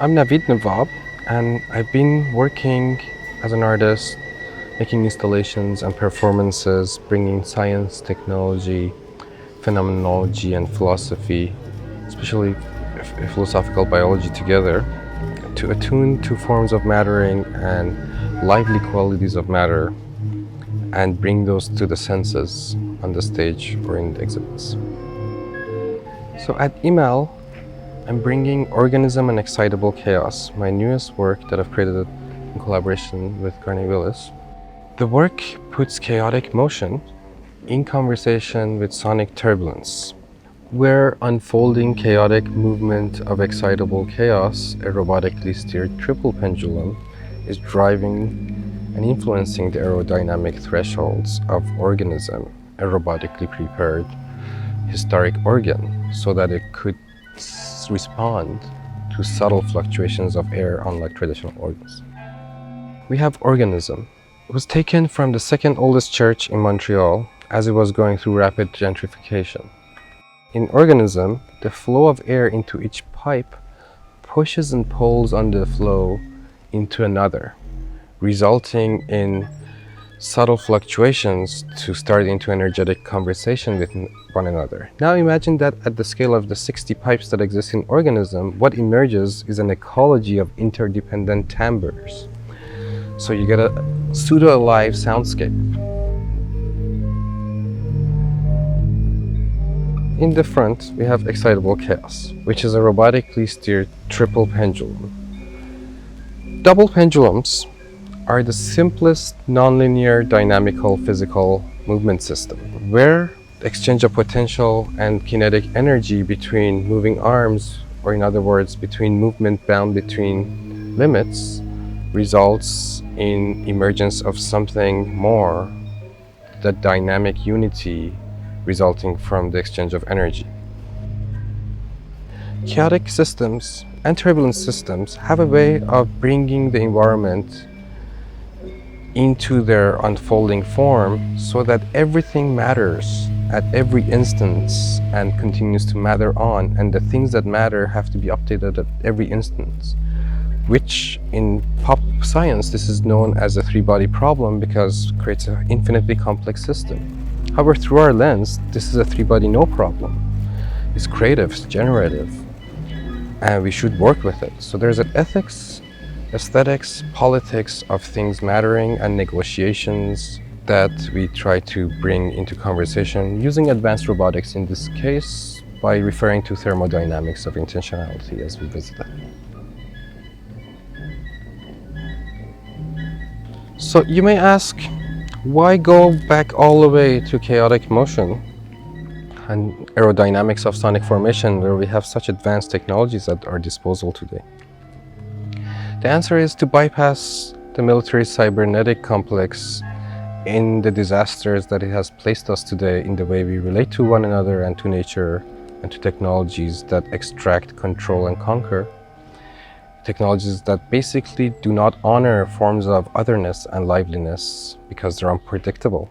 I'm Navid Navab, and I've been working as an artist, making installations and performances, bringing science, technology, phenomenology, and philosophy, especially philosophical biology, together to attune to forms of mattering and lively qualities of matter and bring those to the senses on the stage or in the exhibits. So at iMAL, I'm bringing Organism Excitable Chaos, my newest work that I've created in collaboration with Garnet Willis. The work puts chaotic motion in conversation with sonic turbulence, where unfolding chaotic movement of excitable chaos, a robotically steered triple pendulum, is driving and influencing the aerodynamic thresholds of organism, a robotically prepared historic organ, so that it could respond to subtle fluctuations of air unlike traditional organs. We have Organism. It was taken from the second oldest church in Montreal as it was going through rapid gentrification. In Organism, the flow of air into each pipe pushes and pulls on the flow into another, resulting in subtle fluctuations to start into energetic conversation with one another. Now imagine that at the scale of the 60 pipes that exist in Organism, what emerges is an ecology of interdependent timbres. So you get a pseudo-alive soundscape. In the front, we have Excitable Chaos, which is a robotically steered triple pendulum. Double pendulums are the simplest nonlinear dynamical physical movement system, where the exchange of potential and kinetic energy between moving arms, or in other words, between movement bound between limits, results in emergence of something more, the dynamic unity resulting from the exchange of energy. Chaotic systems and turbulent systems have a way of bringing the environment into their unfolding form so that everything matters at every instance and continues to matter on, and the things that matter have to be updated at every instance, which in pop science this is known as a three-body problem because it creates an infinitely complex system. However, through our lens, this is a three-body no problem. It's creative, it's generative, and we should work with it. So there's an ethics, aesthetics, politics of things mattering, and negotiations that we try to bring into conversation using advanced robotics in this case by referring to thermodynamics of intentionality as we visit that. So you may ask, why go back all the way to chaotic motion and aerodynamics of sonic formation where we have such advanced technologies at our disposal today? The answer is to bypass the military cybernetic complex in the disasters that it has placed us today in the way we relate to one another and to nature and to technologies that extract, control, and conquer. Technologies that basically do not honor forms of otherness and liveliness because they're unpredictable.